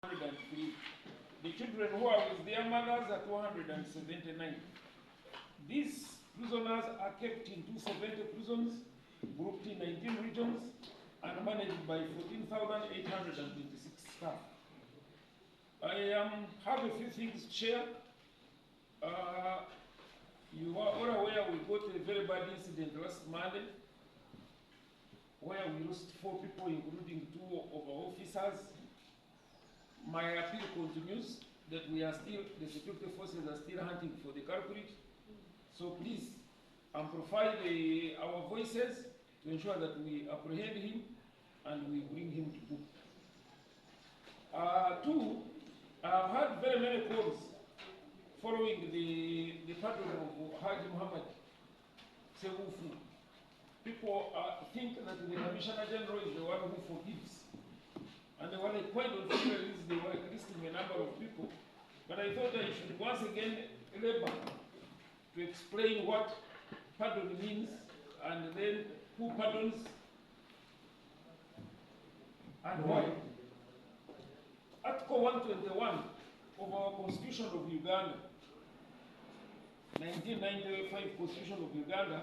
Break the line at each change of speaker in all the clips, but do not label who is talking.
103. The children who are with their mothers are 279. These prisoners are kept in 270 prisons, grouped in 19 regions, and managed by 14,826 staff. I have a few things to share. You are all aware we got a very bad incident last Monday where we lost 4 people, including 2 of our officers. My appeal continues that we are still, the security forces are still hunting for the culprit. So please amplify our voices to ensure that we apprehend him and we bring him to book. 2, I've had very many calls following the pardon of Haji Muhammad Sewufu. People think that the Commissioner General is the one who forgives. And they were like, why don't you release? They were listing a number of people. But I thought I should once again labor to explain what pardon means and then who pardons and why. Article 121 of our Constitution of Uganda, 1995 Constitution of Uganda,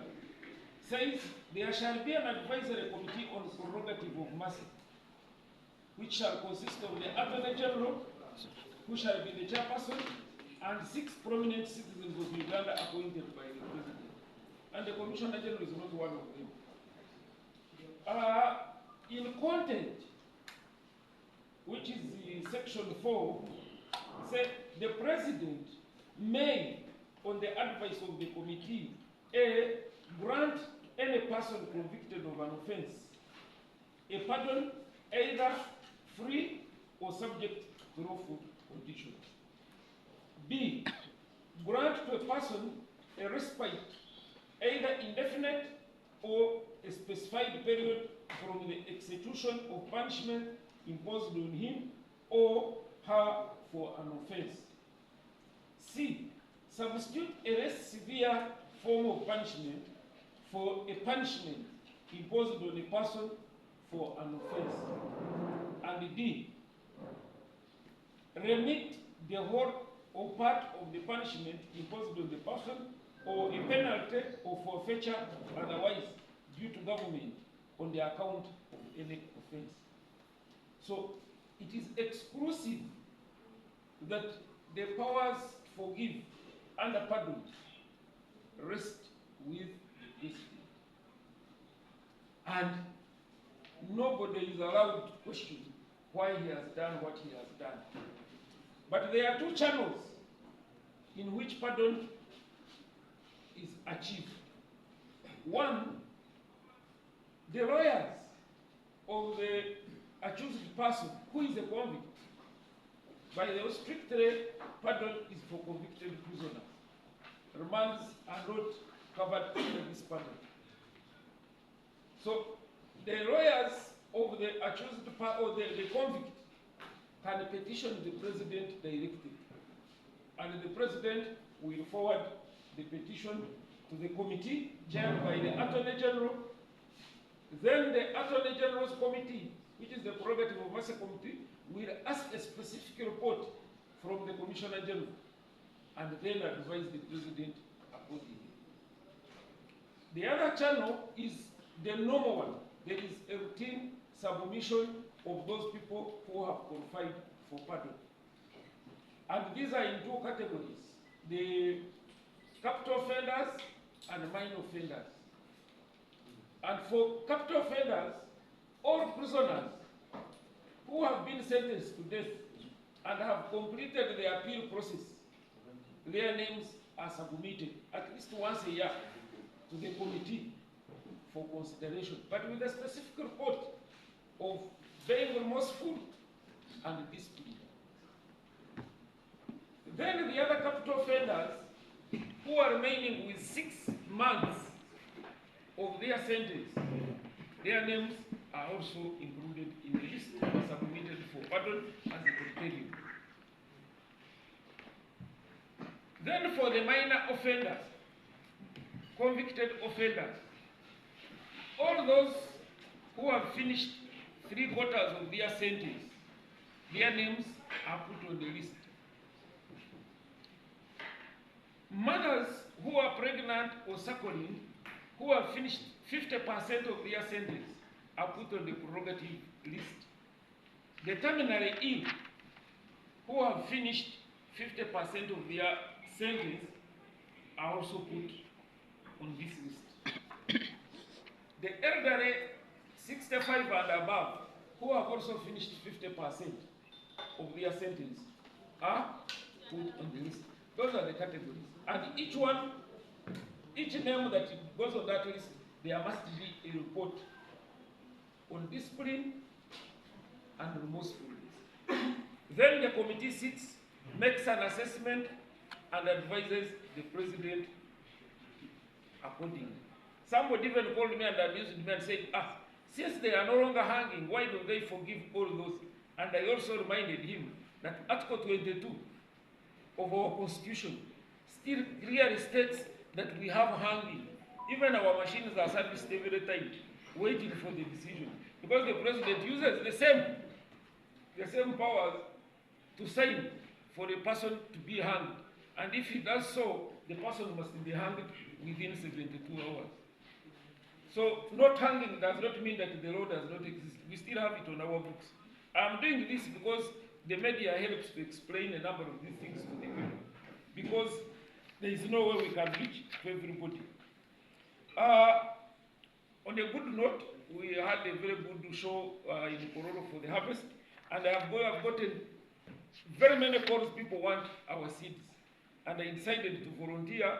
says there shall be an advisory committee on the prerogative of mercy, which shall consist of the Attorney General, who shall be the chairperson, and 6 prominent citizens of Uganda appointed by the President. And the Commissioner General is not one of them. In content, which is the section 4, said the President may, on the advice of the committee, grant any person convicted of an offense a pardon either free or subject to lawful conditions. B, grant to a person a respite, either indefinite or a specified period from the execution of punishment imposed on him or her for an offense. C, substitute a less severe form of punishment for a punishment imposed on a person for an offense. And D, remit the whole or part of the punishment imposed on the person or a penalty or forfeiture otherwise due to government on the account of any offense. So it is exclusive that the powers forgive and pardon rest with the President. And nobody is allowed to question why he has done what he has done. But there are 2 channels in which pardon is achieved. 1, the lawyers of the accused person who is a convict. By the way, strictly, pardon is for convicted prisoners. Remands are not covered under this pardon. So the lawyers of the accused or the convict can petition the President directly. And the President will forward the petition to the committee chaired by the Attorney General. Then the Attorney General's committee, which is the prerogative of Mercy Committee, will ask a specific report from the Commissioner General and then advise the President accordingly. The other channel is the normal one. There is a routine submission of those people who have qualified for pardon. And these are in 2 categories: the capital offenders and minor offenders. And for capital offenders, all prisoners who have been sentenced to death and have completed the appeal process, their names are submitted at least once a year to the committee for consideration, but with a specific report of being remorseful and discipline. Then the other capital offenders who are remaining with 6 months of their sentence, their names are also included in the list submitted for pardon as a criterion. Then for the minor offenders, convicted offenders, all those who have finished 3/4 of their sentence, their names are put on the list. Mothers who are pregnant or suckling, who have finished 50% of their sentence, are put on the prerogative list. The terminally ill, who have finished 50% of their sentence, are also put on this list. The elderly, 65 and above, who have also finished 50% of their sentence, are put on the list. Those are the categories. And each one, each name that goes on that list, there must be a report on discipline and remorsefulness. Then the committee sits, makes an assessment, and advises the president accordingly. Somebody even called me and abused me and said, since they are no longer hanging, why don't they forgive all those? And I also reminded him that Article 22 of our Constitution still clearly states that we have hanging. Even our machines are serviced every time, waiting for the decision. Because the president uses the same powers to sign for a person to be hanged. And if he does so, the person must be hanged within 72 hours. So not hanging does not mean that the law does not exist. We still have it on our books. I'm doing this because the media helps to explain a number of these things to the people. Because there is no way we can reach to everybody. On a good note, we had a very good show in Kororo for the harvest, and I've gotten very many calls. People want our seeds, and I decided to volunteer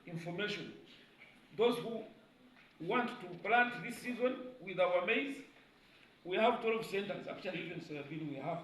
information. Those who want to plant this season with our maize, we have 12 centers. Actually, even soybean we have